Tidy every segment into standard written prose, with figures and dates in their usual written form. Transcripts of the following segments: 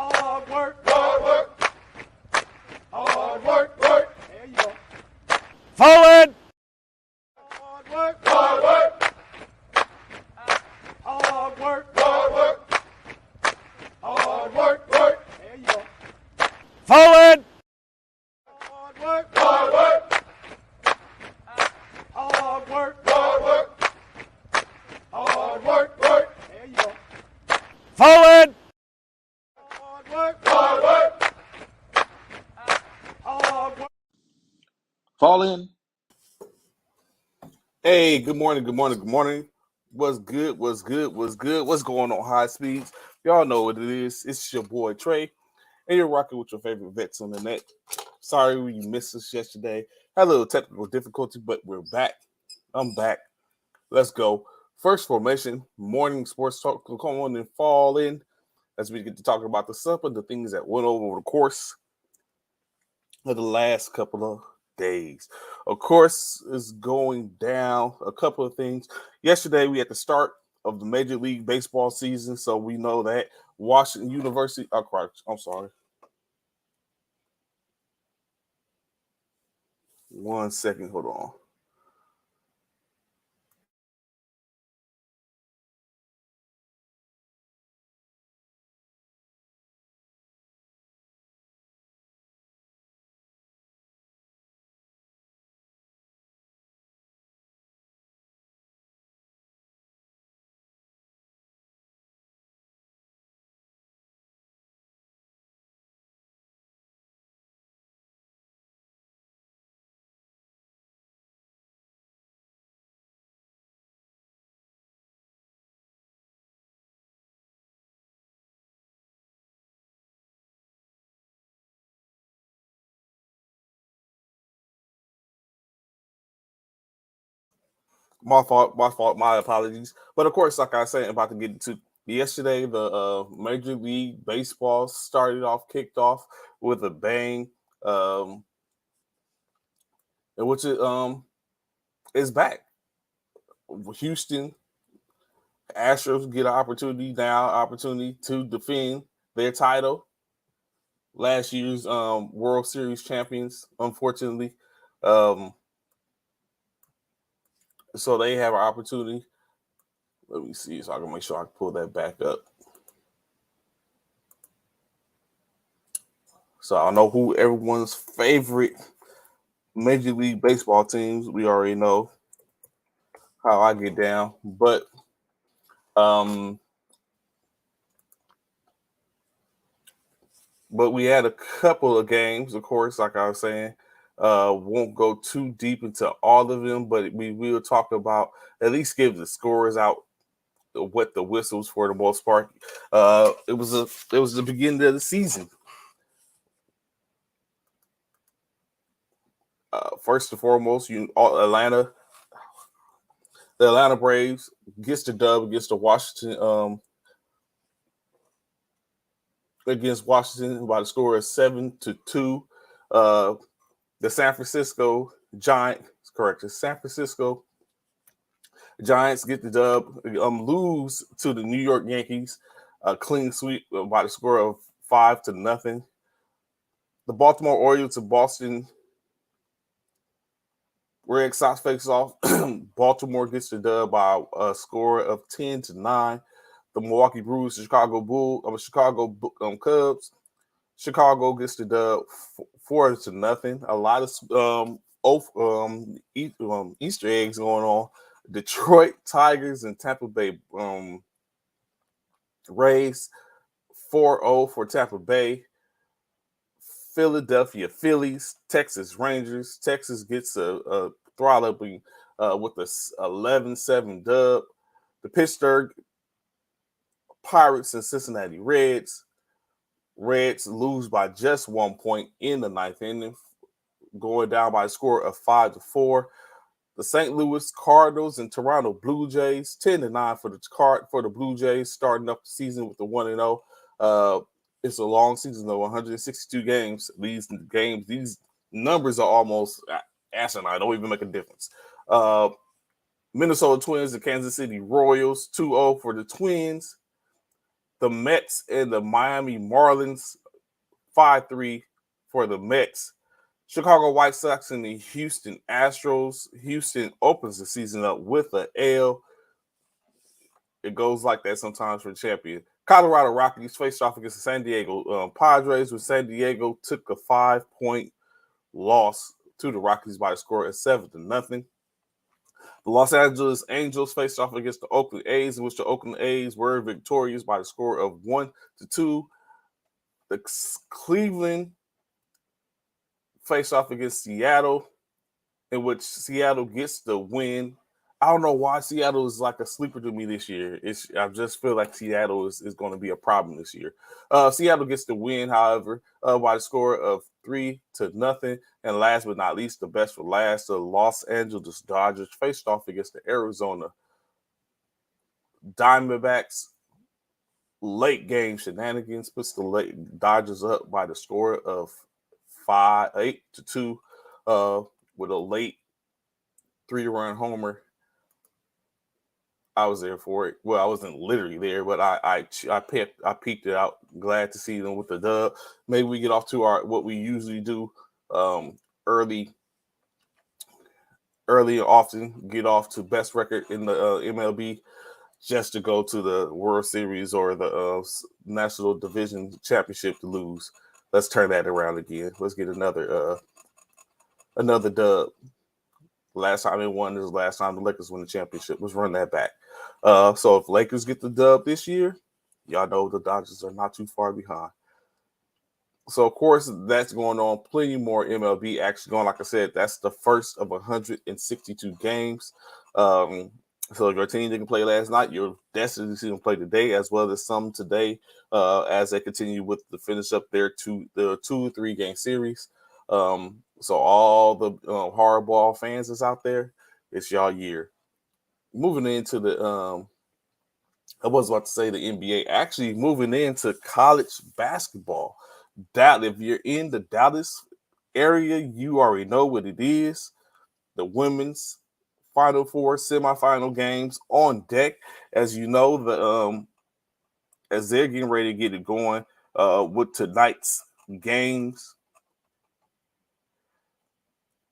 Hard work. Hard work. Hard work. Work. There you go. Forward. Hard work. Hard work. Hard work. Hard work. Hard work. Work. There you go. Forward. Hard work. Hard work. Hard work. Hard work. Hard work. Work. There you go. Forward. Hard work. Hard work. Hard work. Fall in. Hey, good morning, good morning, good morning. What's good? What's good? What's good? What's going on, High Speeds? Y'all know what it is. It's your boy Trey, and you're rocking with your favorite vets on the net. Sorry you missed us yesterday. Had a little technical difficulty, but we're back. I'm back. Let's go. First formation, morning sports talk. Come on and fall in as we get to talk about the stuff and the things that went over the course of the last couple of days. Of course, is going down a couple of things. Yesterday, we had the start of the Major League Baseball season, so we know that Washington University. I'm sorry. 1 second. Hold on. My fault. My apologies. But of course, like I said, I'm about to get into yesterday. The Major League Baseball kicked off with a bang, which is back. Houston Astros get an opportunity to defend their title. Last year's World Series champions, unfortunately. So they have an opportunity. Let me see so I can make sure I can pull that back up. So I know who everyone's favorite Major League Baseball teams. We already know how I get down. But we had a couple of games, of course, like I was saying. Won't go too deep into all of them, but we will talk about, at least give the scores out, what the whistles for the most part. It was the beginning of the season. First and foremost, the Atlanta Braves gets the dub against Washington by the score of 7-2. The San Francisco Giants get the dub, lose to the New York Yankees, a clean sweep by the score of 5-0. The Baltimore Orioles and Boston Red Sox face off. Baltimore gets the dub by a score of 10-9. The Milwaukee Brewers, Chicago Cubs. Chicago gets the dub 4-0. A lot of Easter eggs going on. Detroit Tigers and Tampa Bay Rays 4-0 for Tampa Bay. Philadelphia Phillies, Texas Rangers. Texas gets a throttle with a 11-7 dub. The Pittsburgh Pirates and Cincinnati Reds. Reds lose by just 1 point in the ninth inning, going down by a score of 5-4. The St. Louis Cardinals and Toronto Blue Jays, 10-9 for the Blue Jays, starting up the season with the 1-0. It's a long season, though, 162 games. These numbers are almost asinine. Don't even make a difference. Minnesota Twins and Kansas City Royals, 2-0 for the Twins. The Mets and the Miami Marlins, 5-3 for the Mets. Chicago White Sox and the Houston Astros. Houston opens the season up with an L. It goes like that sometimes for the champion. Colorado Rockies faced off against the San Diego Padres, with San Diego took a 5-point loss to the Rockies by the score of 7-0. The Los Angeles Angels faced off against the Oakland A's, in which the Oakland A's were victorious by the score of 1-2. The Cleveland faced off against Seattle, in which Seattle gets the win. I don't know why Seattle is like a sleeper to me this year. I just feel like Seattle is going to be a problem this year. Seattle gets the win, however, by the score of 3-0. And last but not least, the best for last, the Los Angeles Dodgers faced off against the Arizona Diamondbacks. Late game shenanigans puts the Dodgers up by the score of 8-2 with a late 3-run homer. I was there for it. Well, I wasn't literally there, but I peeked it out. Glad to see them with the dub. Maybe we get off to what we usually do early and often, get off to best record in the MLB, just to go to the World Series or the National Division Championship to lose. Let's turn that around again. Let's get another dub. Last time they won is the last time the Lakers won the championship. Let's run that back. So if Lakers get the dub this year, y'all know the Dodgers are not too far behind. So, of course, that's going on. Plenty more MLB action going. Like I said, that's the first of 162 games. So your team didn't play last night. You're destined to see them play today, as well as some today, as they continue with the finish up their 2-3 game series. So all the hardball fans that's out there, it's y'all year. Moving into the I was about to say the NBA. Actually, moving into college basketball. If you're in the Dallas area, you already know what it is. The women's Final Four semifinal games on deck. As you know, as they're getting ready to get it going with tonight's games.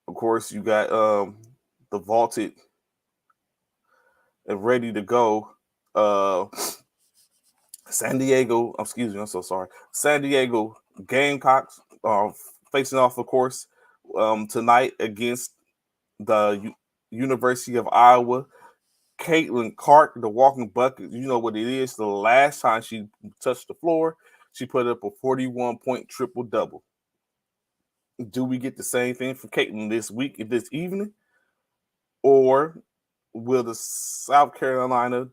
Of course, you got the vaulted and ready to go. San Diego Gamecocks facing off, of course, tonight against the University of Iowa. Caitlin Clark, the walking bucket, you know what it is. The last time she touched the floor, she put up a 41-point triple-double. Do we get the same thing from Caitlin this evening? Or will the South Carolina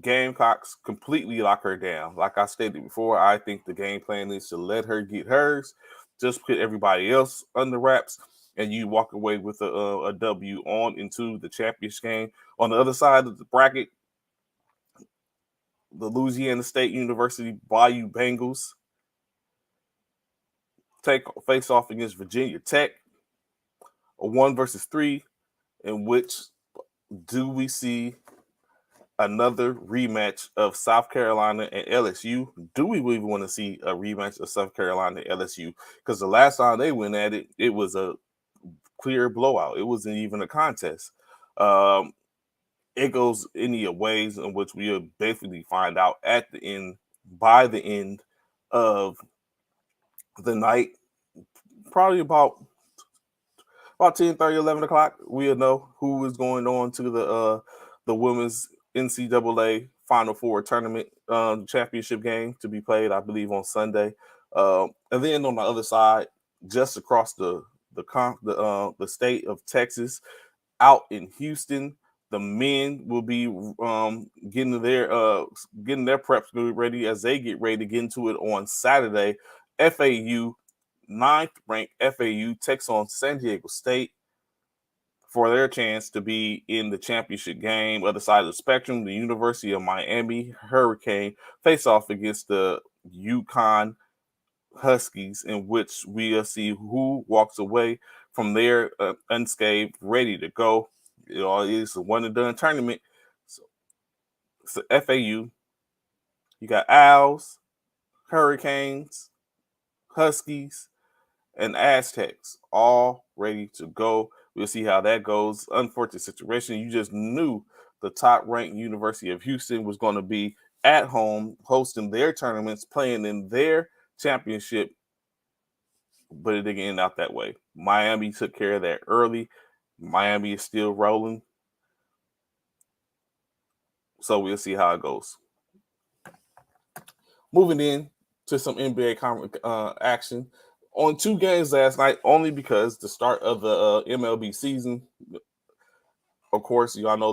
Gamecocks completely lock her down? Like I stated before, I think the game plan is to let her get hers, just put everybody else under wraps, and you walk away with a W on into the championship game. On the other side of the bracket, the Louisiana State University Bayou Bengals face off against Virginia Tech, a 1-3, in which do we see another rematch of South Carolina and LSU? Do we even want to see a rematch of South Carolina and LSU? Because the last time they went at it, it was a clear blowout. It wasn't even a contest. It goes any ways in which we'll basically find out at the end, by the end of the night, probably about 10:30, 11 o'clock. We'll know who is going on to the women's NCAA Final Four tournament championship game to be played, I believe, on Sunday. And then on the other side, just across the state of Texas, out in Houston, the men will be getting their preps ready as they get ready to get into it on Saturday. FAU, 9th-ranked FAU, takes on San Diego State for their chance to be in the championship game. Other side of the spectrum, the University of Miami Hurricane face off against the UConn Huskies, in which we'll see who walks away from there unscathed, ready to go. It's a one-and-done tournament. So FAU You got Owls, Hurricanes, Huskies, and Aztecs all ready to go. We'll see how that goes. Unfortunate situation. You just knew the top ranked University of Houston was going to be at home hosting their tournaments, playing in their championship, but it didn't end out that way. Miami took care of that early. Miami is still rolling. So we'll see how it goes. Moving in to some NBA action. On 2 games last night, only because the start of the MLB season. Of course, y'all know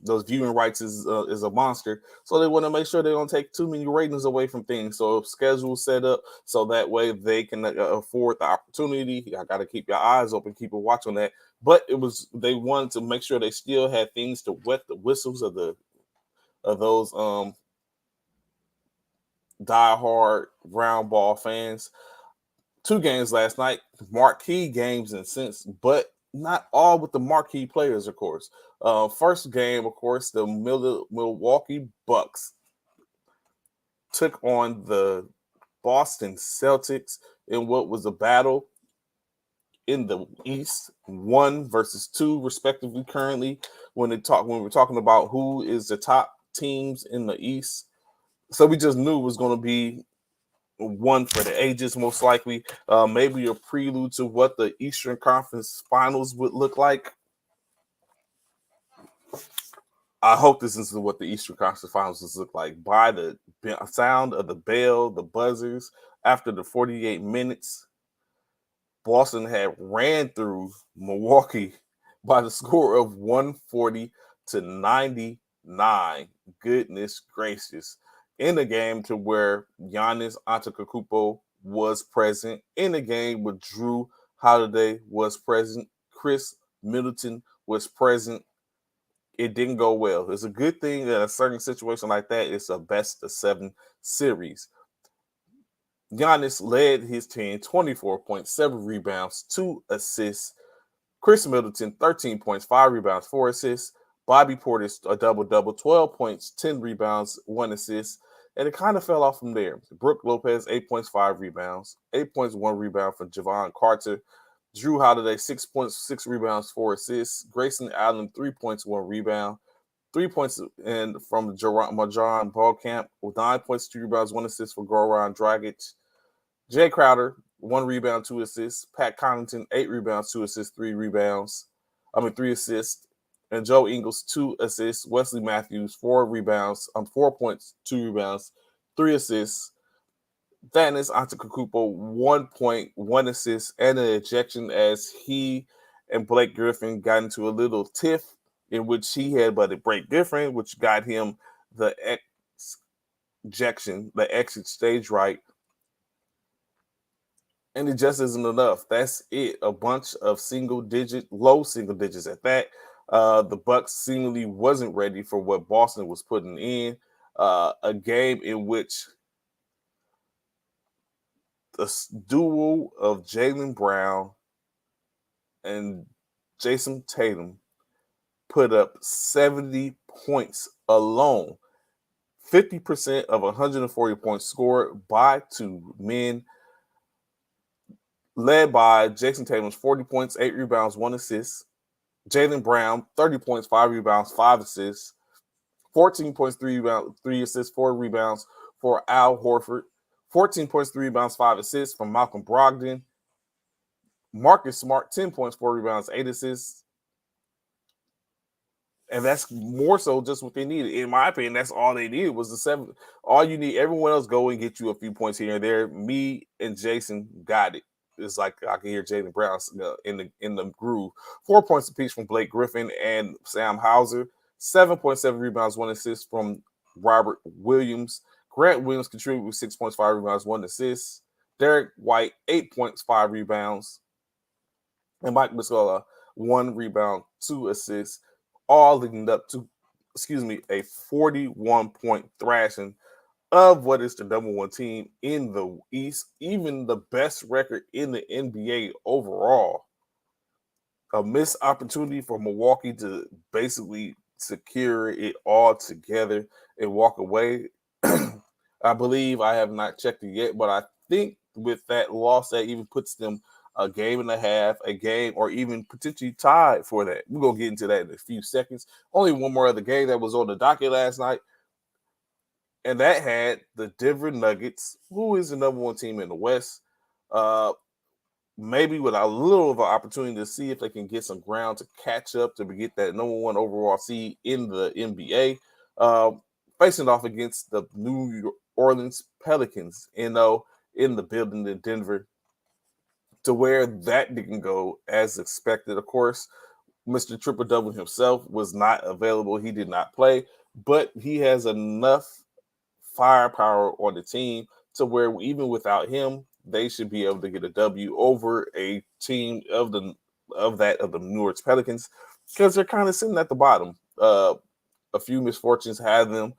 those viewing rights is a monster, so they want to make sure they don't take too many ratings away from things. So schedule set up so that way they can afford the opportunity. I got to keep your eyes open, keep a watch on that. But they wanted to make sure they still had things to wet the whistles of those diehard round ball fans. 2 games last night, marquee games in a sense, but not all with the marquee players, of course. First game, of course, the Milwaukee Bucks took on the Boston Celtics in what was a battle in the East, 1 versus 2, respectively. Currently, when we're talking about who is the top teams in the East, so we just knew it was going to be one for the ages, most likely. Maybe a prelude to what the Eastern Conference Finals would look like. I hope this is what the Eastern Conference Finals look like. By the sound of the bell, the buzzers, after the 48 minutes, Boston had ran through Milwaukee by the score of 140-99. Goodness gracious. In the game to where Giannis Antetokounmpo was present, in the game where Jrue Holiday was present, Chris Middleton was present. It didn't go well. It's a good thing that a certain situation like that is a best of 7 series. Giannis led his team 24.7 rebounds, 2 assists. Chris Middleton, 13 points, 5 rebounds, 4 assists. Bobby Portis, a double-double, 12 points, 10 rebounds, 1 assist. And it kind of fell off from there. Brook Lopez, 8 points, 5 rebounds. 8 points, 1 rebound for Javon Carter. Jrue Holiday, 6 points, 6 rebounds, 4 assists. Grayson Allen, 3 points, 1 rebound. 3 points and from Marjon Beauchamp with 9 points, 2 rebounds, 1 assist for Goran Dragic. Jay Crowder, 1 rebound, 2 assists. Pat Connaughton, 8 rebounds, 2 assists, 3 assists. And Joe Ingles, 2 assists. Wesley Matthews, 4 rebounds, 4 points, 2 rebounds, 3 assists. Giannis Antetokounmpo, 1 point, 1 assist, and an ejection as he and Blake Griffin got into a little tiff in which he had but a break different, which got him the ejection, the exit stage right. And it just isn't enough. That's it. A bunch of low single digits at that. The Bucks seemingly wasn't ready for what Boston was putting in. A game in which the duo of Jaylen Brown and Jason Tatum put up 70 points alone. 50% of 140 points scored by 2 men, led by Jason Tatum's 40 points, 8 rebounds, 1 assist. Jaylen Brown, 30 points, 5 rebounds, 5 assists. 14 points, 3 rebounds, 3 assists, 4 rebounds for Al Horford. 14 points, 3 rebounds, 5 assists from Malcolm Brogdon. Marcus Smart, 10 points, 4 rebounds, 8 assists. And that's more so just what they needed. In my opinion, that's all they needed was the 7. All you need, everyone else go and get you a few points here and there. Me and Jason got it. It's like I can hear Jaylen Brown in the groove. 4 points apiece from Blake Griffin and Sam Hauser. 7.7 rebounds, 1 assist from Robert Williams. Grant Williams contributed with 6 points, 5 rebounds, 1 assist. Derek White, 8 points, 5 rebounds. And Mike Muscala, 1 rebound, 2 assists, all leading up to, a 41-point thrashing of what is the number 1 team in the East, even the best record in the NBA overall. A missed opportunity for Milwaukee to basically secure it all together and walk away. I believe I have not checked it yet, but I think with that loss, that even puts them a game and a half, a game, or even potentially tied for that. We're going to get into that in a few seconds. Only one more other game that was on the docket last night, and that had the Denver Nuggets, who is the number one team in the West, maybe with a little of an opportunity to see if they can get some ground to catch up to get that number one overall seed in the NBA, facing off against the New Orleans Pelicans, in the building in Denver, to where that didn't go as expected. Of course, Mr. Triple Double himself was not available. He did not play, but he has enough firepower on the team to where even without him, they should be able to get a W over a team of the New Orleans Pelicans, because they're kind of sitting at the bottom. A few misfortunes had them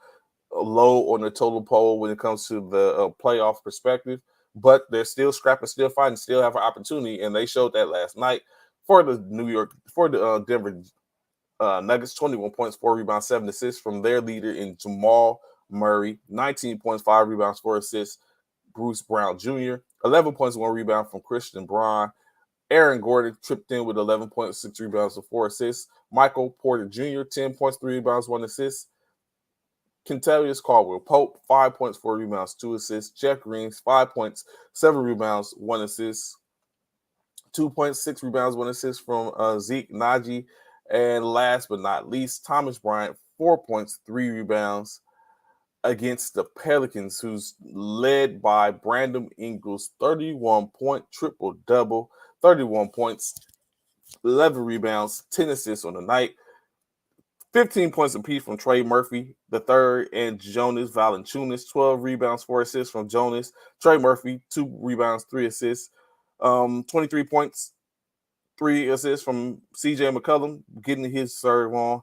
low on the total poll when it comes to the playoff perspective, but they're still scrapping, still fighting, still have an opportunity, and they showed that last night for the Denver Nuggets. 21 points, 4 rebounds, 7 assists from their leader in Jamal Murray. 19 points, 5 rebounds, 4 assists, Bruce Brown Jr. 11 points, 1 rebound from Christian Braun. Aaron Gordon tripped in with 11 points, 6 rebounds, and 4 assists. Michael Porter Jr., 10 points, 3 rebounds, 1 assist. Kentavious Caldwell-Pope, 5 points, 4 rebounds, 2 assists. Jeff Green, 5 points, 7 rebounds, 1 assist. 2.6 rebounds, 1 assist from Zeke Naji. And last but not least, Thomas Bryant, 4 points, 3 rebounds against the Pelicans, who's led by Brandon Ingles, 31-point triple-double, 31 points, 11 rebounds, 10 assists on the night. 15 points apiece from Trey Murphy, the third, and Jonas Valanciunas. 12 rebounds, 4 assists from Jonas. Trey Murphy, 2 rebounds, 3 assists. 23 points, 3 assists from CJ McCollum, getting his serve on.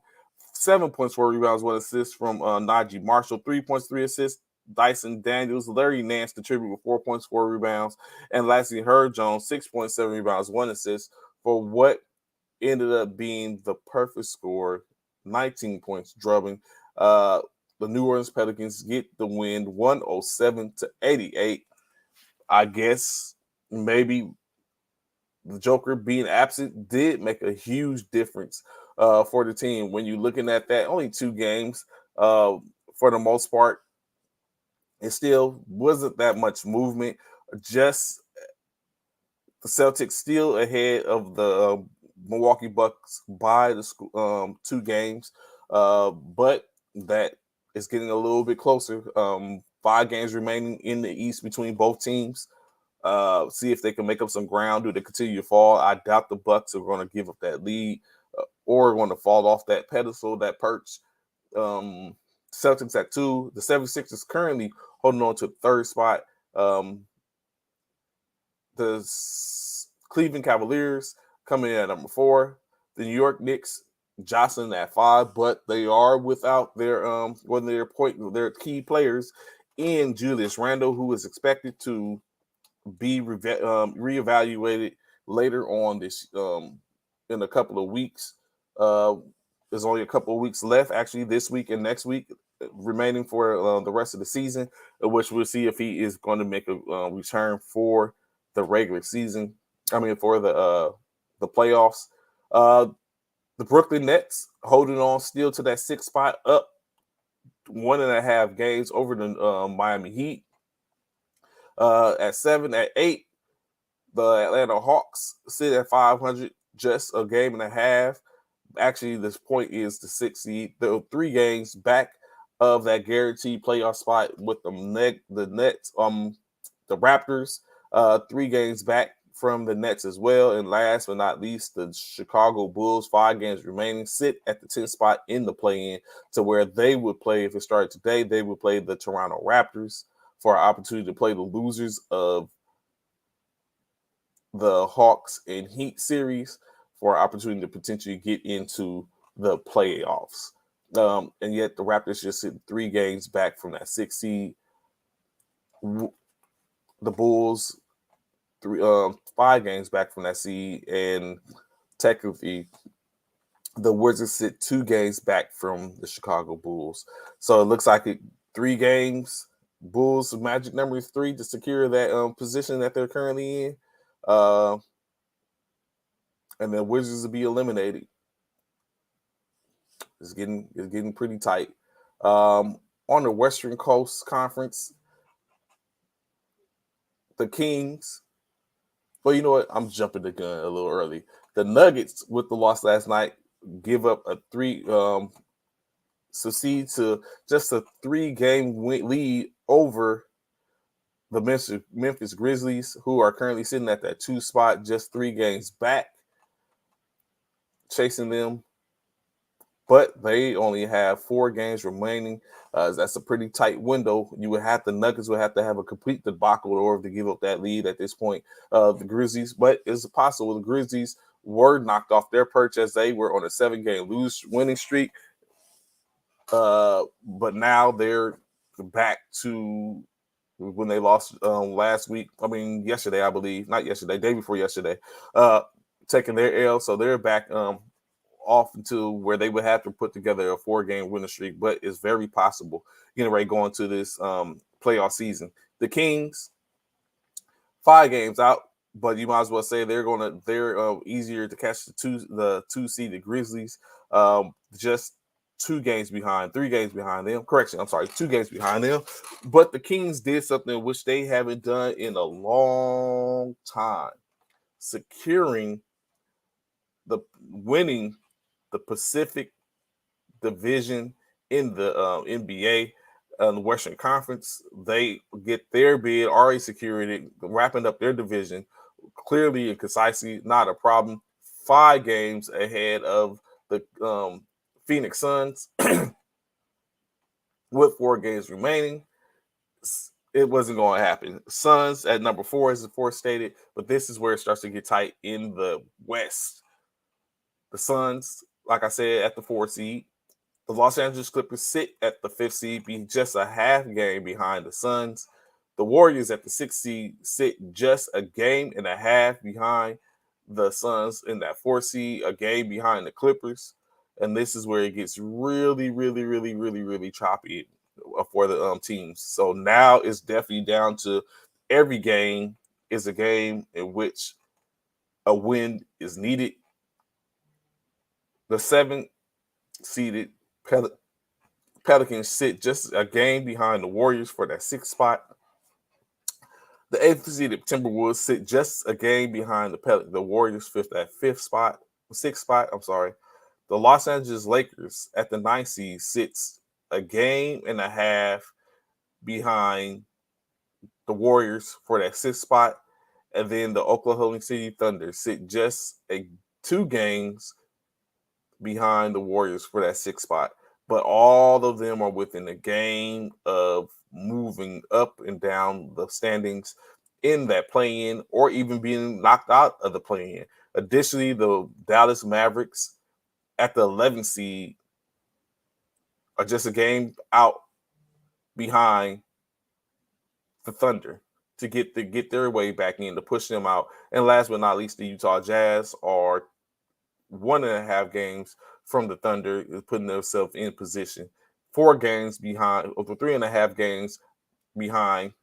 7 points, 4 rebounds, 1 assist from Najee Marshall. 3 points, 3 assists. Dyson Daniels. Larry Nance contributed with 4 points, 4 rebounds. And lastly, Herb Jones, 6.7 rebounds, 1 assist for what ended up being the perfect score, 19 points drubbing. The New Orleans Pelicans get the win, 107-88. I guess maybe the Joker being absent did make a huge difference for the team. When you're looking at that, only 2 games for the most part, it still wasn't that much movement. Just the Celtics still ahead of the Milwaukee Bucks by the 2 games, but that is getting a little bit closer. 5 games remaining in the East between both teams. See if they can make up some ground. Do they continue to fall? I doubt the Bucks are going to give up that lead or going to fall off that pedestal, that perch. Celtics at 2. The 76ers currently holding on to the 3rd spot. The Cleveland Cavaliers coming in at number 4. The New York Knicks jostling at 5, but they are without their their key players in Julius Randle, who is expected to be reevaluated later on this in a couple of weeks. There's only a couple of weeks left, actually, this week and next week remaining for the rest of the season, which we'll see if he is going to make a return for the regular season. I mean, for the playoffs. The Brooklyn Nets holding on still to that 6th spot, up 1.5 games over the Miami Heat. At 7, at 8, the Atlanta Hawks sit at 500, just a game and a half. Actually, this point is the 6th seed. They're 3 games back of that guaranteed playoff spot with the Nets, the Raptors, 3 games back from the Nets as well. And last but not least, the Chicago Bulls, 5 games remaining, sit at the 10th spot in the play-in, to where they would play, if it started today, they would play the Toronto Raptors for an opportunity to play the losers of the Hawks and Heat series for an opportunity to potentially get into the playoffs. And yet the Raptors just sit 3 games back from that 6th seed. The Bulls, 5 games back from that seed, and technically the Wizards sit 2 games back from the Chicago Bulls. So it looks like 3 games. Bulls' magic number is 3 to secure that position that they're currently in. And the Wizards will be eliminated. It's getting pretty tight. On the Western Coast Conference, the Kings. Well, you know what? I'm jumping the gun a little early. The Nuggets, with the loss last night, give up a 3 succeed to just a 3-game lead over the Memphis Grizzlies, who are currently sitting at that 2 spot, just 3 games back, chasing them. But they only have 4 games remaining. That's a pretty tight window. The Nuggets would have to have a complete debacle in order to give up that lead at this point. The Grizzlies, but it's possible the Grizzlies were knocked off their perch as they were on a 7-game winning streak. But now they're back to when they lost yesterday, I believe. Not yesterday, day before yesterday. Taking their L, so they're back off into where they would have to put together a 4-game winning streak, but it's very possible getting ready going to this playoff season. The Kings, 5 games out, but you might as well say they're easier to catch the 2 seeded Grizzlies, just 3 games behind them. Correction, I'm sorry, 2 games behind them. But the Kings did something which they haven't done in a long time, winning the Pacific Division in the NBA, the Western Conference. They get their bid already secured, wrapping up their division clearly and concisely, not a problem. 5 games ahead of the Phoenix Suns with 4 games remaining. It wasn't going to happen. Suns at number 4, as before stated, but this is where it starts to get tight in the West. The Suns, like I said, at the 4 seed. The Los Angeles Clippers sit at the 5th seed, being just a half game behind the Suns. The Warriors at the 6th seed sit just a game and a half behind the Suns in that 4th seed, a game behind the Clippers. And this is where it gets really, really, really, really, really choppy for the teams. So now it's definitely down to every game is a game in which a win is needed. The 7th-seeded Pelicans sit just a game behind the Warriors for that 6th spot. The 8th-seeded Timberwolves sit just a game behind the Warriors for that 6th spot. The Los Angeles Lakers at the 9th seed sits a game and a half behind the Warriors for that 6th spot. And then the Oklahoma City Thunder sit just 2 games behind the Warriors for that 6th spot. But all of them are within a game of moving up and down the standings in that play-in or even being knocked out of the play-in. Additionally, the Dallas Mavericks at the 11th seed are just a game out behind the Thunder to get their way back in, to push them out. And last but not least, the Utah Jazz are 1.5 games from the Thunder, putting themselves in position. 4 games behind, or 3.5 games behind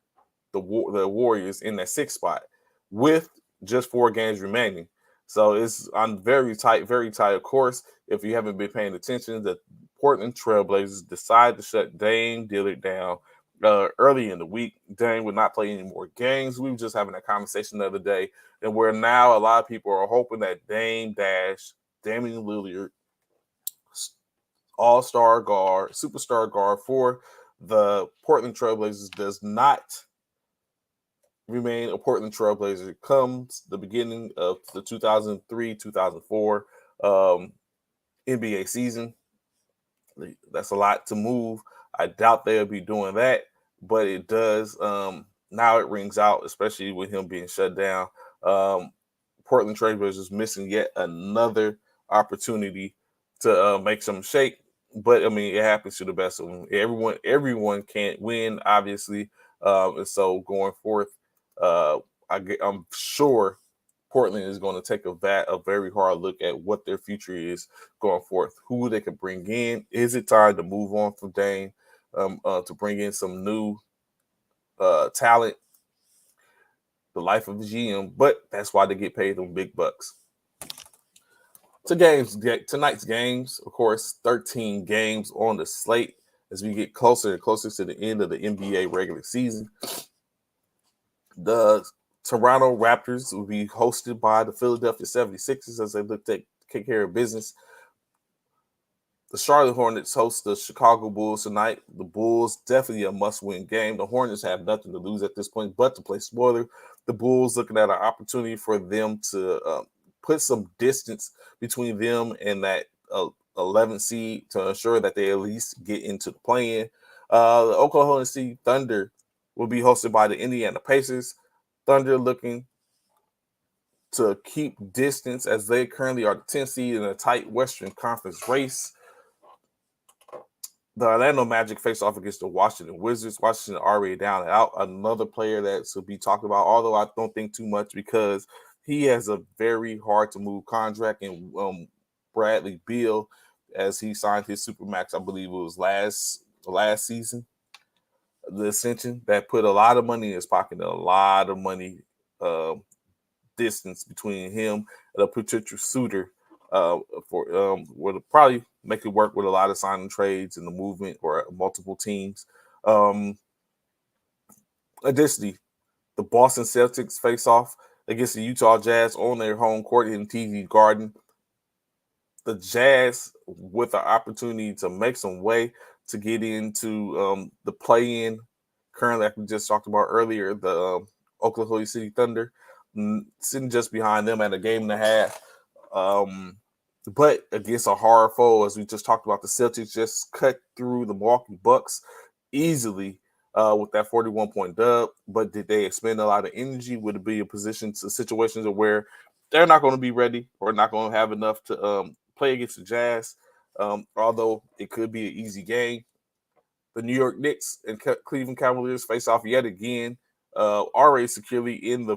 the Warriors in that 6th spot, with just 4 games remaining. So it's on very tight. Of course, if you haven't been paying attention, the Portland Trailblazers decided to shut Dame Lillard down early in the week. Dame would not play any more games. We were just having a conversation the other day, and where now a lot of people are hoping that Damian Lillard, all-star guard, superstar guard for the Portland Trailblazers, does not remain a Portland Trailblazer comes the beginning of the 2003-2004 NBA season. That's a lot to move. I doubt they'll be doing that, but it does. Now it rings out, especially with him being shut down. Portland Trailblazers missing yet another opportunity to make some shake. But I mean, it happens to the best of them. Everyone can't win, obviously. And so going forth, I'm sure Portland is going to take a very hard look at what their future is going forth, who they can bring in. Is it time to move on from Dame? to bring in some new talent, the life of the GM, but that's why they get paid them big bucks. Tonight's games, of course, 13 games on the slate as we get closer and closer to the end of the NBA regular season. The Toronto Raptors will be hosted by the Philadelphia 76ers as they look to take care of business. The Charlotte Hornets host the Chicago Bulls tonight. The Bulls, definitely a must-win game. The Hornets have nothing to lose at this point but to play spoiler. The Bulls looking at an opportunity for them to put some distance between them and that 11th seed to ensure that they at least get into the play-in. The Oklahoma City Thunder will be hosted by the Indiana Pacers. Thunder looking to keep distance as they currently are the 10th seed in a tight Western Conference race. The Orlando Magic face off against the Washington Wizards. Washington already down and out. Another player that should be talked about, although I don't think too much because he has a very hard to move contract in Bradley Beal as he signed his Supermax, I believe it was last season. The extension that put a lot of money in his pocket, a lot of money distance between him and a potential suitor would probably make it work with a lot of signing trades and the movement or multiple teams. Additionally, the Boston Celtics face off against the Utah Jazz on their home court in TD Garden. The Jazz with an opportunity to make some way to get into the play-in. Currently, like we just talked about earlier, the Oklahoma City Thunder sitting just behind them at a game and a half. But against a hard foe, as we just talked about, the Celtics just cut through the Milwaukee Bucks easily with that 41-point dub. But did they expend a lot of energy? Would it be a situations where they're not going to be ready or not going to have enough to play against the Jazz? Although it could be an easy game. The New York Knicks and Cleveland Cavaliers face off yet again. Already securely in the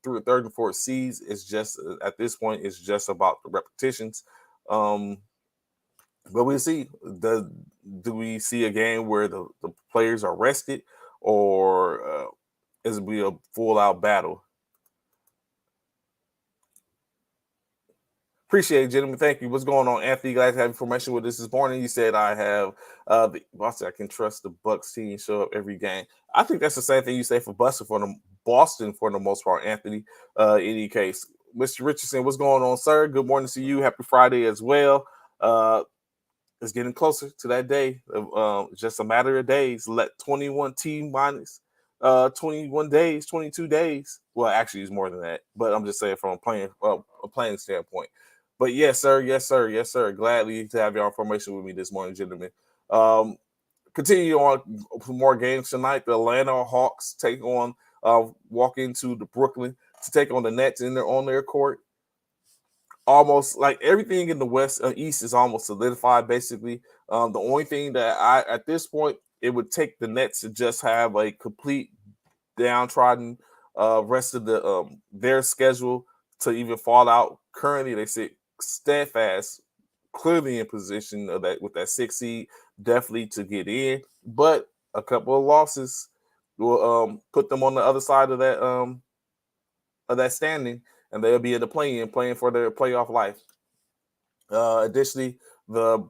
third and fourth seeds. It's just at this point, it's just about the repetitions. But we'll see. Do we see a game where the players are rested, or is it be a full out battle? Appreciate it, gentlemen. Thank you. What's going on, Anthony? Glad to have information with us this morning. You said I have I can trust the Bucks team show up every game. I think that's the same thing you say for Boston for the most part, Anthony. Any case, Mr. Richardson, what's going on, sir? Good morning to you. Happy Friday as well. It's getting closer to that day. Just a matter of days. Let 21 T minus 21 days, 22 days. Well, actually, it's more than that. But I'm just saying from a playing standpoint. But yes, sir. Gladly to have your information with me this morning, gentlemen. Continue on for more games tonight. The Atlanta Hawks walk into the Brooklyn to take on the Nets on their court. Almost like everything in the West East is almost solidified. Basically, the only thing that at this point it would take the Nets to just have a complete downtrodden rest of their schedule to even fall out. Currently, they sit steadfast, clearly in position of that with that 6th seed, definitely to get in. But a couple of losses will put them on the other side of that standing, and they'll be in the playing for their playoff life. Additionally, the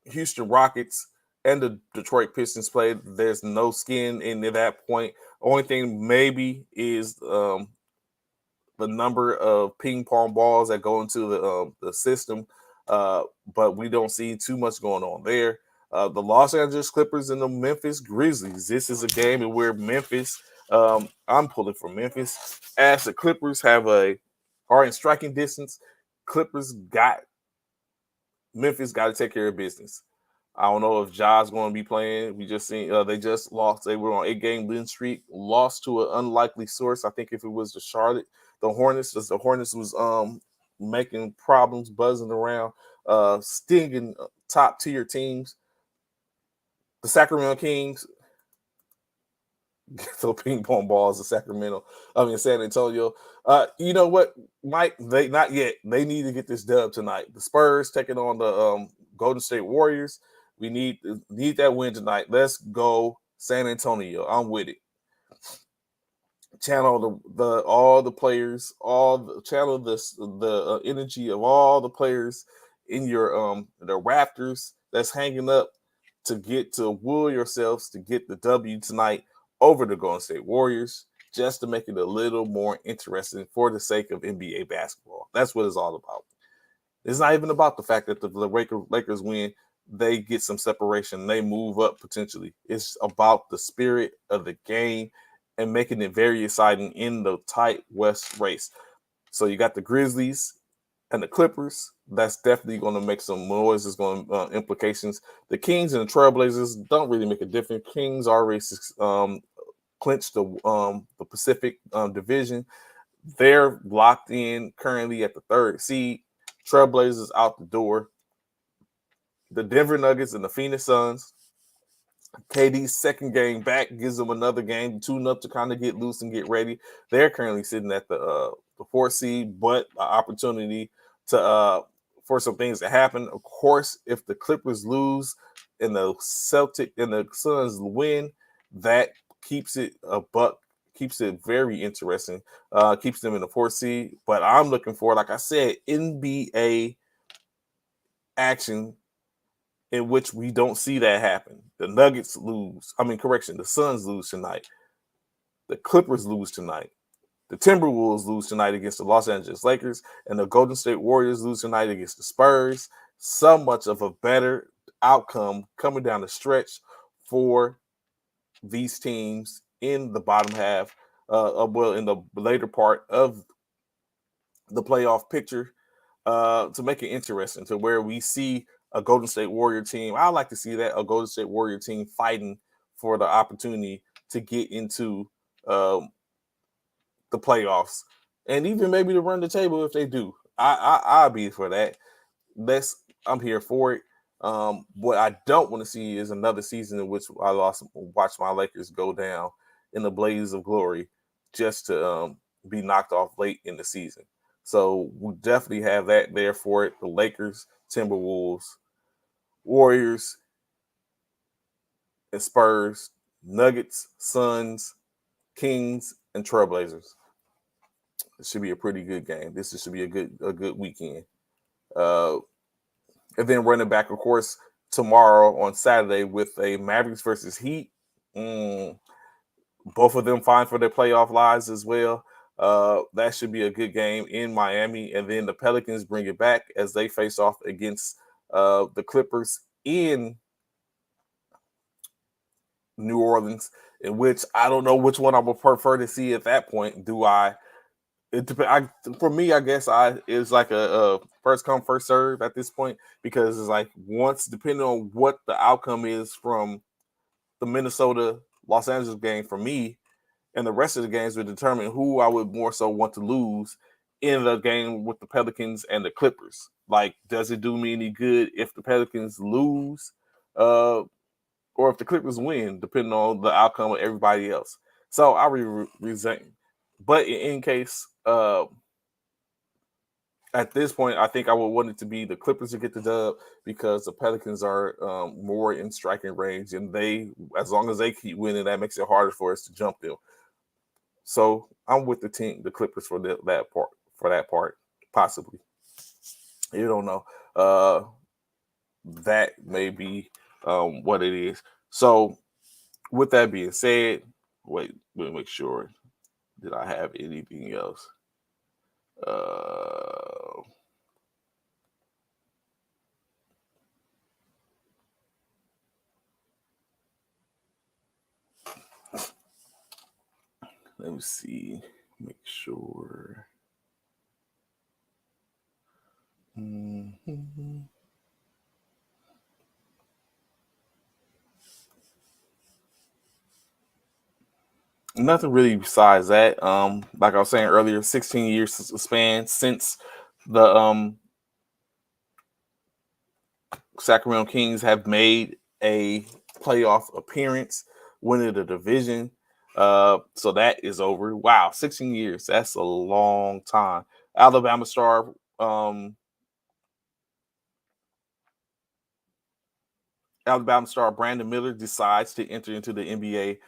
Houston Rockets and the Detroit Pistons played. There's no skin in that point. Only thing maybe is the number of ping pong balls that go into the system, but we don't see too much going on there. The Los Angeles Clippers and the Memphis Grizzlies. This is a game where Memphis, I'm pulling for Memphis, as the Clippers are in striking distance. Memphis got to take care of business. I don't know if Ja's going to be playing. We just seen they just lost. They were on 8-game win streak, lost to an unlikely source. I think if it was the Hornets was making problems, buzzing around, stinging top tier teams. The Sacramento Kings throw ping pong balls to San Antonio. You know what, Mike? Not yet. They need to get this dub tonight. The Spurs taking on the Golden State Warriors. We need that win tonight. Let's go, San Antonio. I'm with it. Channel all the players, channel the energy of all the players in your the Raptors that's hanging up to get to will yourselves to get the W tonight over the Golden State Warriors, just to make it a little more interesting for the sake of NBA basketball. That's what it's all about. It's not even about the fact that the Lakers win, they get some separation, they move up potentially. It's about the spirit of the game and making it very exciting in the tight West race. So you got the Grizzlies and the Clippers. That's definitely going to make some noise. There's going to implications. The Kings and the Trailblazers don't really make a difference. Kings already clinched the Pacific Division. They're locked in currently at the 3rd seed. Trailblazers out the door. The Denver Nuggets and the Phoenix Suns. KD's second game back gives them another game, tune up to kind of get loose and get ready. They're currently sitting at the 4th seed, but an opportunity to for some things to happen. Of course, if the Clippers lose and the Celtics and the Suns win, that keeps it a buck. Keeps it very interesting. Keeps them in the 4th seed. But I'm looking for, like I said, NBA action in which we don't see that happen. The Nuggets lose. The Suns lose tonight. The Clippers lose tonight. The Timberwolves lose tonight against the Los Angeles Lakers. And the Golden State Warriors lose tonight against the Spurs. So much of a better outcome coming down the stretch for these teams in the bottom half, in the later part of the playoff picture, to make it interesting, to where we see a Golden State Warrior team. I like to see that, a Golden State Warrior team fighting for the opportunity to get into the playoffs, and even maybe to run the table if they do. I'll be for that. I'm here for it. What I don't want to see is another season in which I watch my Lakers go down in the blaze of glory just to be knocked off late in the season. So we definitely have that there for it. The Lakers, Timberwolves, Warriors, and Spurs, Nuggets, Suns, Kings, and Trailblazers. It should be a pretty good game. This should be a good weekend. And then running back, of course, tomorrow on Saturday with a Mavericks versus Heat. Both of them fine for their playoff lives as well. That should be a good game in Miami. And then the Pelicans bring it back as they face off against the Clippers in New Orleans, in which I don't know which one I would prefer to see at that point. For me, I guess it's like a first come, first serve at this point, because it's like once, depending on what the outcome is from the Minnesota Los Angeles game for me, and the rest of the games would determine who I would more so want to lose in the game with the Pelicans and the Clippers. Like, does it do me any good if the Pelicans lose, or if the Clippers win, depending on the outcome of everybody else? So I resent. But in case, at this point, I think I would want it to be the Clippers to get the dub, because the Pelicans are more in striking range, and as long as they keep winning, that makes it harder for us to jump them. So I'm with the Clippers for that part, possibly. You don't know. That may be what it is. So with that being said, wait, let me make sure. Did I have anything else? Let me see. Make sure. Mm-hmm. Nothing really besides that. Like I was saying earlier, 16 years span since the Sacramento Kings have made a playoff appearance, winning the division. So that is over. Wow, 16 years. That's a long time. Alabama star Alabama star Brandon Miller decides to enter into the NBA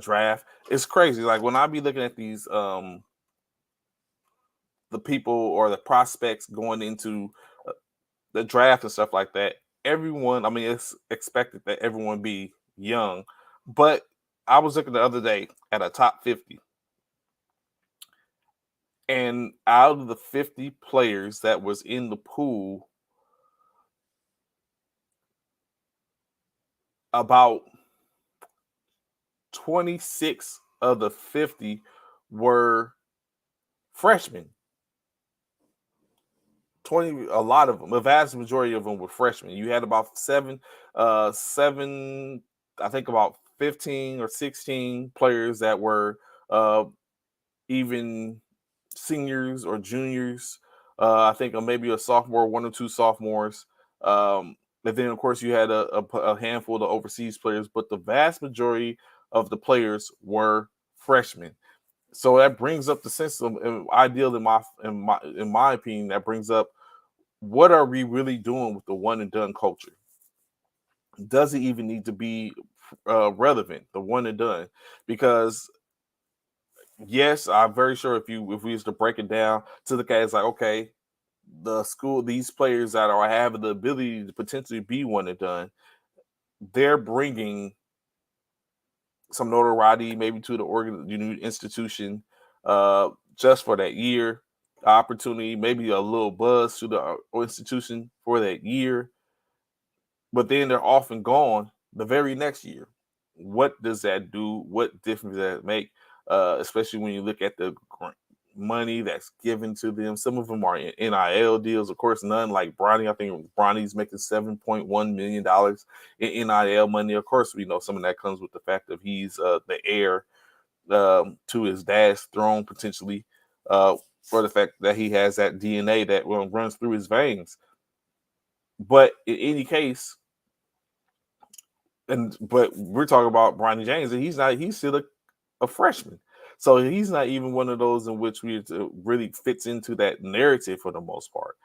draft. It's crazy. Like when I be looking at these the people or the prospects going into the draft and stuff like that, everyone, I mean, it's expected that everyone be young. But I was looking the other day at a top 50. And out of the 50 players that was in the pool, about 26 of the 50 were freshmen. 20, a lot of them, the vast majority of them were freshmen. You had about seven, I think about 15 or 16 players that were even seniors or juniors. I think maybe a sophomore, one or two sophomores. And then, of course, you had a handful of overseas players, but the vast majority of the players were freshmen. So that brings up the sense of ideal in my opinion. That brings up, what are we really doing with the one and done culture? Does it even need to be relevant, the one and done? Because yes, I'm very sure if we used to break it down to look at it, it's like, okay, these players that are having the ability to potentially be one and done, they're bringing some notoriety maybe to the institution just for that year, opportunity, maybe a little buzz to the institution for that year, but then they're off and gone the very next year. What does that do? What difference does that make? Especially when you look at the money that's given to them. Some of them are in NIL deals. Of course, none like Bronny. I think Bronny's making $7.1 million in NIL money. Of course, we know some of that comes with the fact that he's the heir to his dad's throne, potentially, for the fact that he has that DNA that runs through his veins. But in any case, but we're talking about Bronny James, and he's still a freshman. So he's not even one of those in which really fits into that narrative for the most part.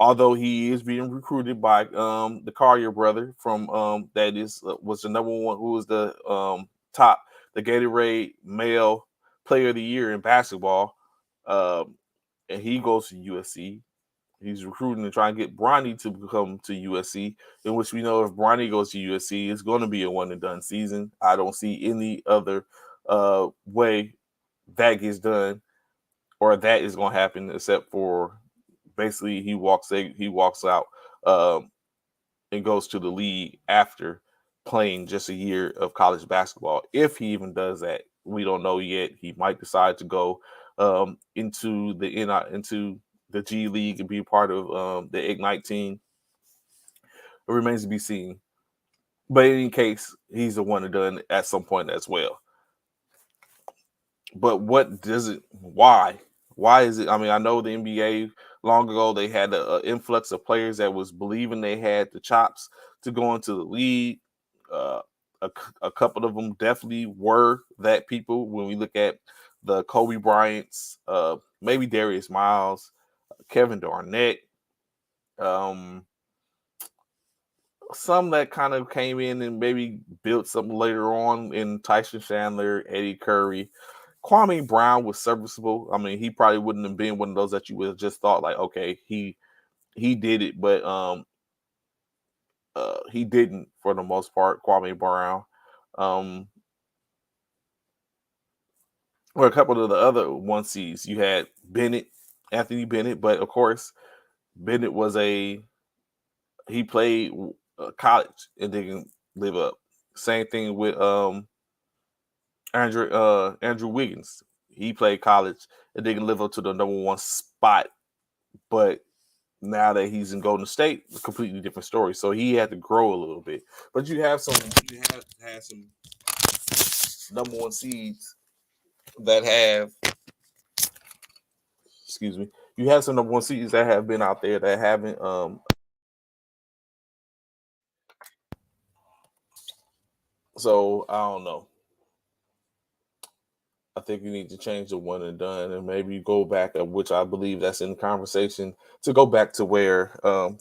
Although he is being recruited by the Collier brother from was the number one, who was the top, the Gatorade male player of the year in basketball, and he goes to USC. He's recruiting to try and get Bronny to come to USC, in which we know if Bronny goes to USC, it's going to be a one and done season. I don't see any other way that gets done or that is going to happen, except for basically he walks out and goes to the league after playing just a year of college basketball. If he even does that, we don't know yet. He might decide to go into the G League and be part of the Ignite team. It remains to be seen. But in any case, he's the one and done at some point as well. But what does it? Why? Why is it? I mean, I know the NBA long ago they had an influx of players that was believing they had the chops to go into the league. A couple of them definitely were that people. When we look at the Kobe Bryants, maybe Darius Miles, Kevin Garnett, some that kind of came in and maybe built something later on in Tyson Chandler, Eddie Curry. Kwame Brown was serviceable. I mean, he probably wouldn't have been one of those that you would have just thought like, okay, he did it, but he didn't for the most part. Kwame Brown. Or a couple of the other 1Cs. You had Anthony Bennett, but of course, Bennett was he played college and didn't live up. Same thing with Andrew Wiggins. He played college and didn't live up to the number one spot. But now that he's in Golden State, it's a completely different story. So he had to grow a little bit. But you had some number one seeds that have, excuse me, you have some number one seeds that have been out there that haven't so I don't know. I think you need to change the one and done, and maybe go back, which I believe that's in the conversation, to go back to where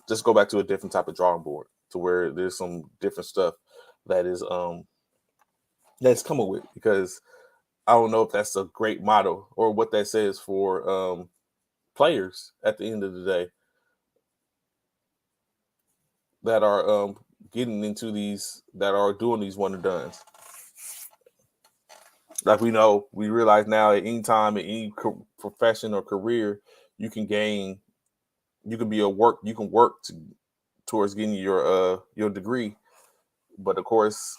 just go back to a different type of drawing board. to where there's some different stuff that is that's coming with, because I don't know if that's a great motto or what that says for players at the end of the day that are getting into these, that are doing these one and dones. Like we realize now at any time, in any profession or career, you can gain, you can work towards getting your degree. But of course,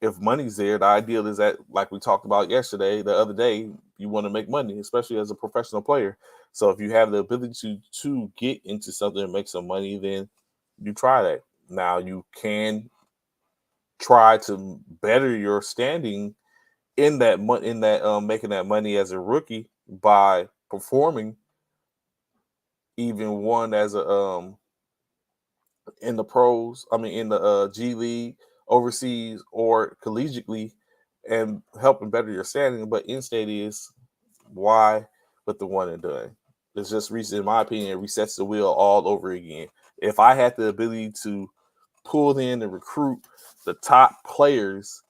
if money's there, the ideal is that, like we talked about the other day, you want to make money, especially as a professional player. So if you have the ability to get into something and make some money, then you try that. Now you can try to better your standing in that making that money as a rookie by performing even one as a in the pros, I mean in the G League, overseas, or collegiately, and helping better your standing. But in-state is why with the one and done. It's just in my opinion, it resets the wheel all over again. If I had the ability to pull in and recruit the top players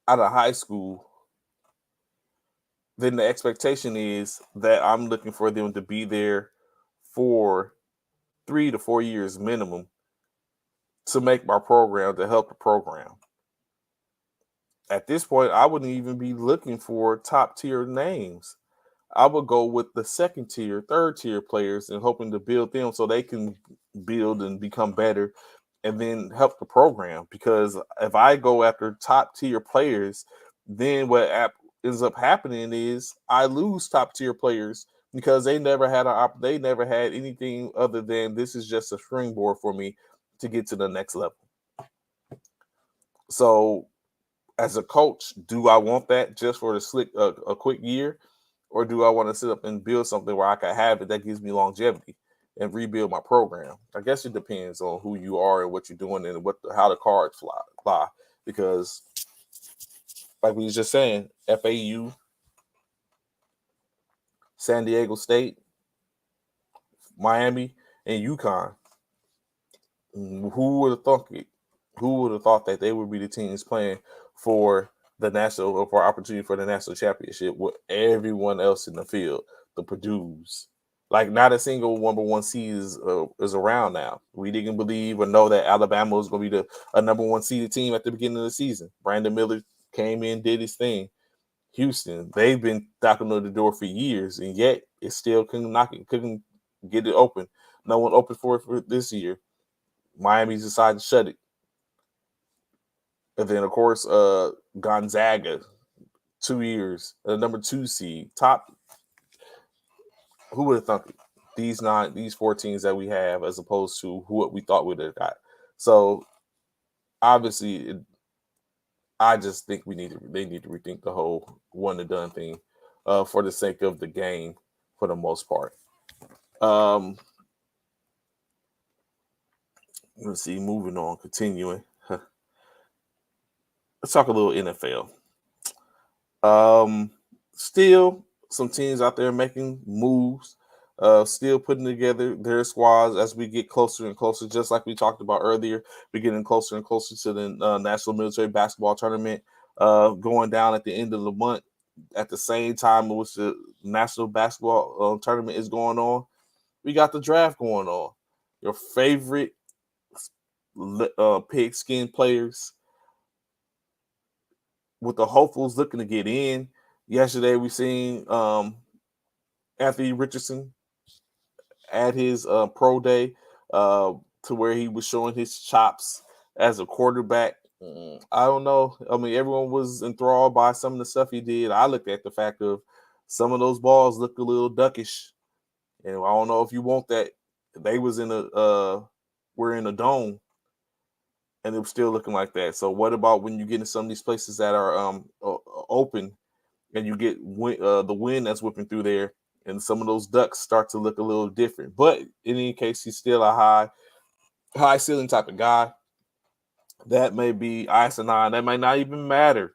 out of high school, then the expectation is that I'm looking for them to be there for 3 to 4 years minimum to make my program, to help the program. At this point, I wouldn't even be looking for top tier names. I would go with the second tier, third tier players and hoping to build them so they can build and become better and then help the program. Because if I go after top tier players, then what ends up happening is I lose top tier players because they never had anything other than, this is just a springboard for me to get to the next level. So as a coach, do I want that just for a quick year, or do I want to sit up and build something where I can have it that gives me longevity and rebuild my program? I guess it depends on who you are and what you're doing and how the cards fly. Because, like we was just saying, FAU, San Diego State, Miami, and UConn. Who would have thought it? Who would have thought that they would be the teams playing for the national, or for opportunity for the national championship with everyone else in the field, the Purdue's? Like, not a single number one seed is around now. We didn't believe or know that Alabama was going to be a number one seeded team at the beginning of the season. Brandon Miller came in, did his thing. Houston, they've been knocking on the door for years, and yet it still couldn't get it open. No one opened for it for this year. Miami's decided to shut it. And then, of course, Gonzaga, 2 years, the number 2 seed, top. Who would have thunk it? These 4 teams that we have, as opposed to what we thought we'd have got. So, obviously, I just think they need to rethink the whole one and done thing, for the sake of the game, for the most part. Let's see. Moving on, continuing. Let's talk a little NFL. Still some teams out there making moves, still putting together their squads as we get closer and closer. Just like we talked about earlier, we're getting closer and closer to the National Military Basketball Tournament going down at the end of the month. At the same time in which the National Basketball Tournament is going on, we got the draft going on. Your favorite pigskin players with the hopefuls looking to get in. Yesterday, we seen Anthony Richardson at his pro day, to where he was showing his chops as a quarterback. I don't know. I mean, everyone was enthralled by some of the stuff he did. I looked at the fact of some of those balls looked a little duckish, and I don't know if you want that. They was we're in a dome, and it was still looking like that. So what about when you get in some of these places that are open, and you get the wind that's whipping through there, and some of those ducks start to look a little different? But in any case, he's still a high ceiling type of guy. That may be asinine. That might not even matter.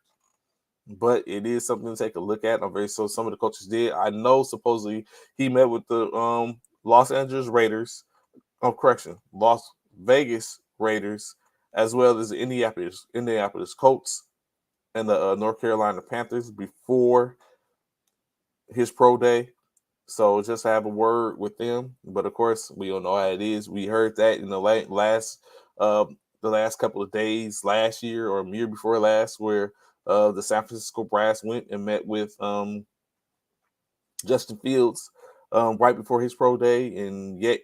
But it is something to take a look at. I'm very sure some of the coaches did. I know supposedly he met with the Los Angeles Raiders, Las Vegas Raiders, as well as the Indianapolis Colts and the North Carolina Panthers before his pro day. So just have a word with them. But of course, we don't know how it is. We heard that in the last couple of days last year or a year before last, where the San Francisco Brass went and met with Justin Fields right before his pro day, and yet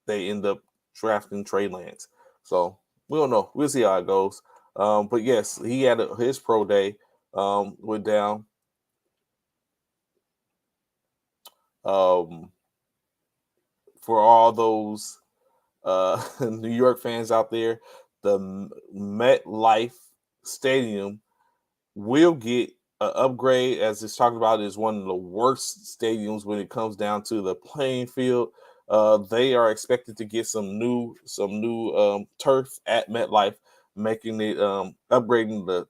they end up drafting Trey Lance. So we don't know. We'll see how it goes. But yes, he had his pro day went down. For all those New York fans out there, the MetLife Stadium will get an upgrade, as it's talked about. Is one of the worst stadiums when it comes down to the playing field. They are expected to get some new turf at MetLife, making it upgrading the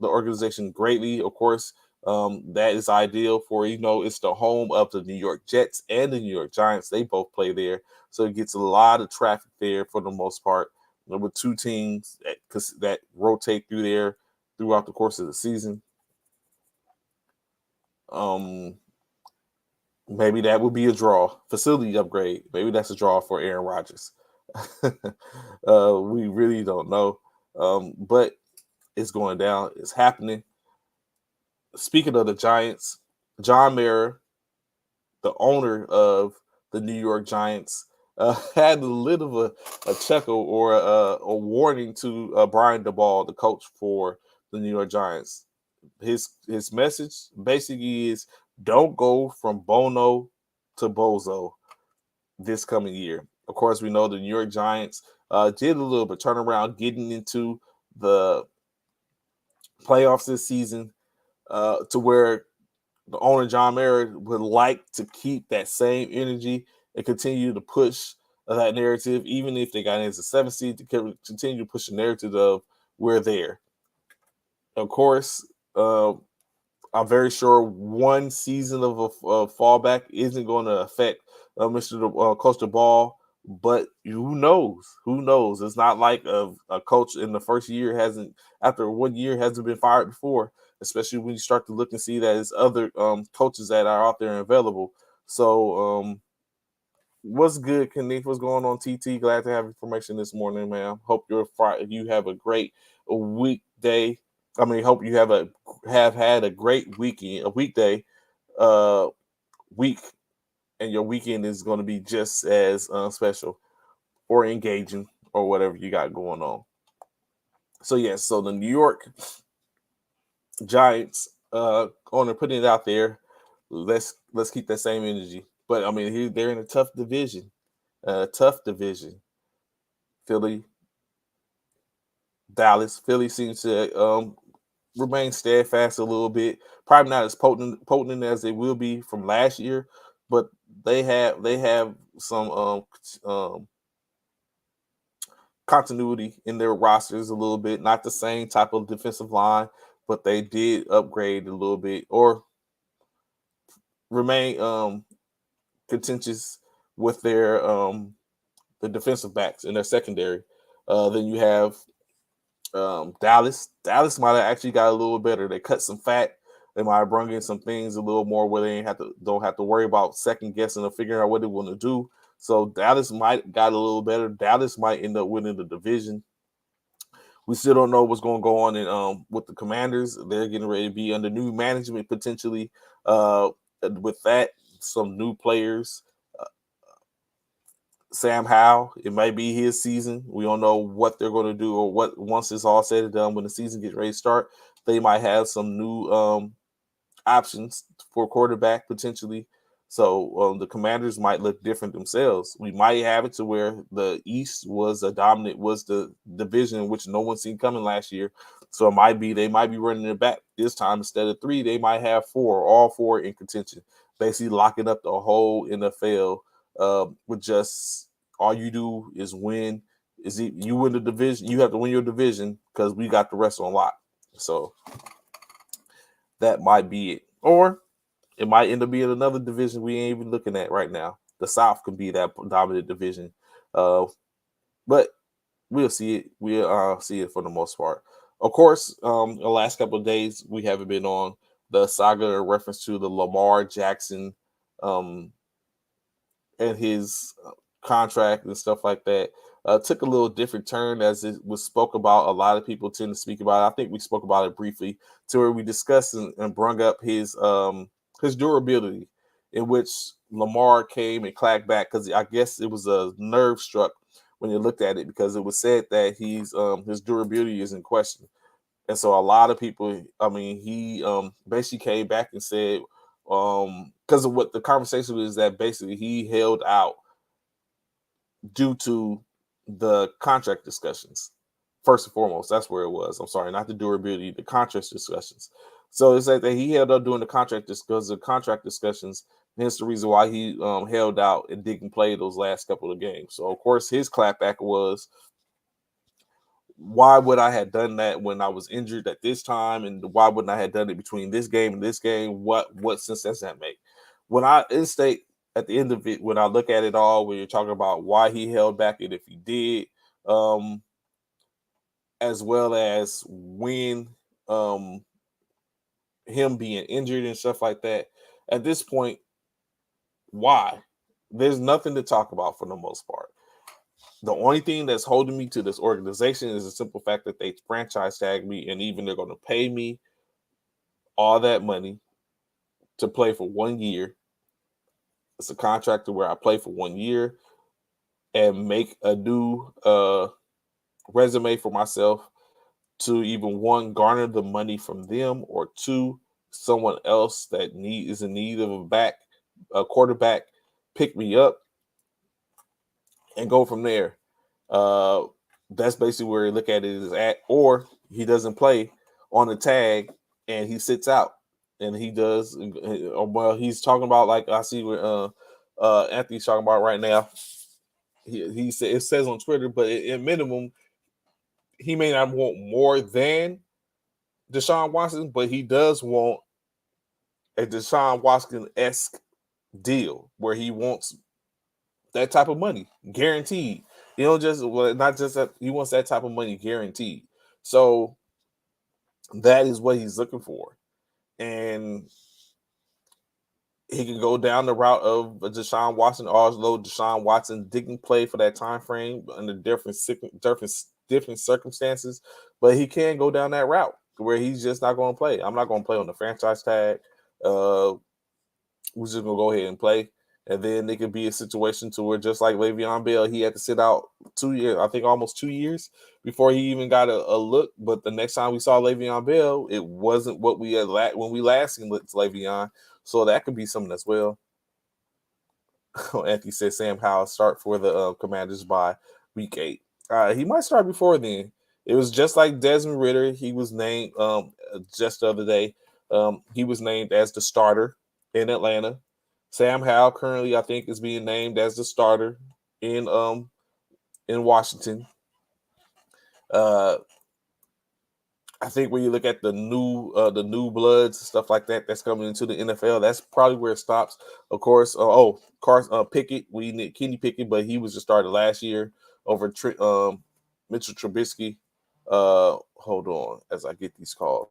organization greatly. Of course, that is ideal for, it's the home of the New York Jets and the New York Giants. They both play there, so it gets a lot of traffic there for the most part. With two teams that rotate through there throughout the course of the season. Maybe that would be a draw. Facility upgrade. Maybe that's a draw for Aaron Rodgers. We really don't know. But it's going down. It's happening. Speaking of the Giants, John Mara, the owner of the New York Giants, had a little of a chuckle or a warning to Brian Daboll, the coach for the New York Giants. His message basically is, don't go from Bono to Bozo this coming year. Of course, we know the New York Giants did a little bit turnaround getting into the playoffs this season, to where the owner, John Mara, would like to keep that same energy and continue to push that narrative, even if they got into the 7th seed, to continue to push the narrative of we're there. Of course, I'm very sure one season of a fallback isn't going to affect Mr. Coach Daboll, but who knows? Who knows? It's not like a coach in the first year after 1 year hasn't been fired before, especially when you start to look and see that there's other coaches that are out there available. So, what's good, Kenneth? What's going on, TT? Glad to have information this morning, man. Hope you have a great weekday. Hope you have had a great weekday, week, and your weekend is going to be just as special or engaging or whatever you got going on. So yes, so the New York Giants owner putting it out there. Let's keep that same energy. But they're in a tough division. Philly, Dallas. Philly seems to remain steadfast a little bit. Probably not as potent as they will be from last year, but they have some continuity in their rosters a little bit. Not the same type of defensive line, but they did upgrade a little bit or remain contentious with their the defensive backs in their secondary. Then you have Dallas. Dallas might have actually got a little better. They cut some fat. They might have brought in some things a little more where they don't have to worry about second guessing or figuring out what they want to do. So Dallas might got a little better. Dallas might end up winning the division. We still don't know what's going to go on in with the Commanders. They're getting ready to be under new management potentially. With that, some new players. Sam Howell, it might be his season. We don't know what they're going to do or what, once it's all said and done, when the season gets ready to start, they might have some new options for quarterback potentially. So the Commanders might look different themselves. We might have it to where the East was the division in which no one seen coming last year. So they might be running it back this time. Instead of 3, they might have 4, all 4 in contention, basically locking up the whole NFL. With just all you do is win. You win the division, you have to win your division because we got the rest on lock. So that might be it. Or It might end up being another division we ain't even looking at right now. The South could be that dominant division, but we'll see it. We'll see it for the most part. Of course, the last couple of days we haven't been on the saga in reference to the Lamar Jackson um, and his contract and stuff like that. Took a little different turn as it was spoke about. A lot of people tend to speak about it. I think we spoke about it briefly to where we discussed and brung up his durability, in which Lamar came and clacked back because I guess it was a nerve struck when you looked at it because it was said that his durability is in question. And so a lot of people, I mean, he basically came back and said, because of what the conversation was, that basically he held out due to the contract discussions. First and foremost, that's where it was. I'm sorry, not the durability, the contract discussions. So it's like that he held up during the contract because of the contract discussions. Hence the reason why he held out and didn't play those last couple of games. So of course his clapback was, why would I have done that when I was injured at this time, and why wouldn't I have done it between this game and this game? What sense does that make? When I instate at the end of it, when I look at it all, when you're talking about why he held back and if he did, um, as well as when um him being injured and stuff like that, at this point, why? There's nothing to talk about for the most part. The only thing that's holding me to this organization is the simple fact that they franchise tag me, and even they're going to pay me all that money to play for 1 year. It's a contract to where I play for 1 year and make a new resume for myself to even one, garner the money from them, or two, someone else that is in need of a quarterback, pick me up and go from there. Uh, that's basically where you look at it is at, or he doesn't play on the tag and he sits out, and he does. Well, he's talking about, like I see what Anthony's talking about right now. He said, it says on Twitter, but at minimum, he may not want more than Deshaun Watson, but he does want a Deshaun Watson-esque deal where he wants that type of money guaranteed. You know, not just that, he wants that type of money guaranteed. So that is what he's looking for. And he can go down the route of Deshaun Watson, although Deshaun Watson didn't play for that time frame under different circumstances, but he can go down that route where he's just not going to play. I'm not going to play on the franchise tag. We're just gonna go ahead and play, and then it could be a situation to where, just like Le'Veon Bell, he had to sit out 2 years, I think almost 2 years before he even got a look. But the next time we saw Le'Veon Bell, it wasn't what we had when we last seen Le'Veon. So that could be something as well. Anthony said Sam Howell start for the Commanders by week 8. He might start before then. It was just like Desmond Ridder. He was named just the other day. He was named as the starter in Atlanta. Sam Howell currently, I think, is being named as the starter in Washington. I think when you look at the new bloods, stuff like that, that's coming into the NFL, that's probably where it stops. Of course, Pickett, we need Kenny Pickett, but he was just started last year over Mitchell Trubisky. Hold on as I get these calls.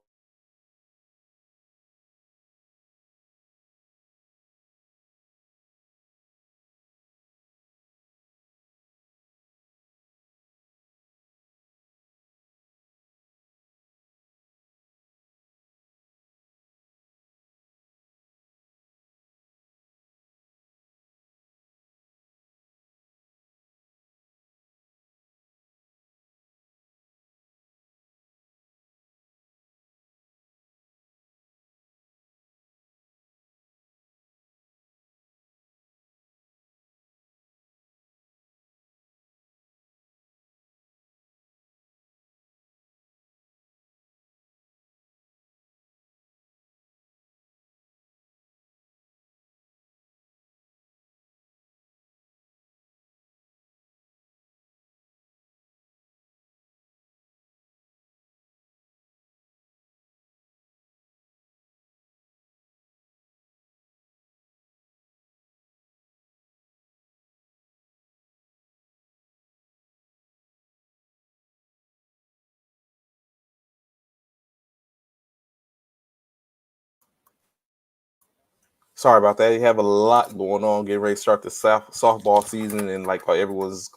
Sorry about that. You have a lot going on, getting ready to start the softball season, and like everyone's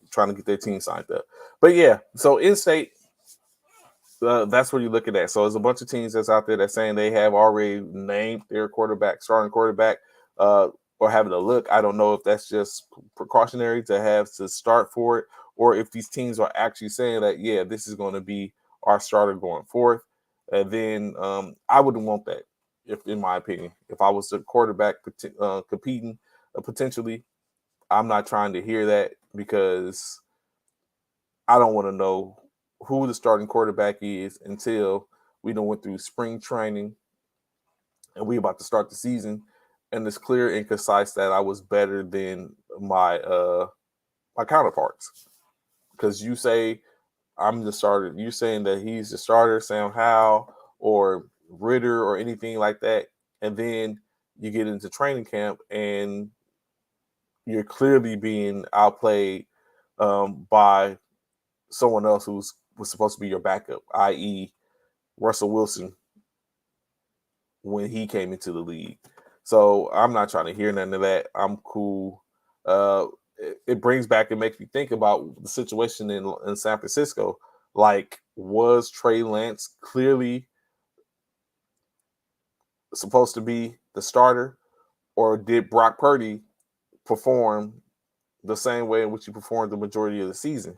trying to get their team signed up. But yeah, so in state, that's what you're looking at. So there's a bunch of teams that's out there that's saying they have already named their quarterback, starting quarterback, or having a look. I don't know if that's just precautionary to have to start for it, or if these teams are actually saying that, yeah, this is going to be our starter going forth. And then I wouldn't want that, if in my opinion. If I was a quarterback competing potentially, I'm not trying to hear that because I don't want to know who the starting quarterback is until we done went through spring training and we about to start the season, and it's clear and concise that I was better than my counterparts. Because you say I'm the starter, you're saying that he's the starter, Sam Howell or Ritter or anything like that, and then you get into training camp and you're clearly being outplayed by someone else who's was supposed to be your backup, i.e., Russell Wilson when he came into the league. So I'm not trying to hear none of that. I'm cool. It brings back and makes me think about the situation in San Francisco. Like, was Trey Lance clearly supposed to be the starter, or did Brock Purdy perform the same way in which he performed the majority of the season?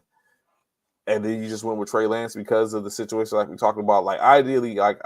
And then you just went with Trey Lance because of the situation like we talked about. Like, ideally, like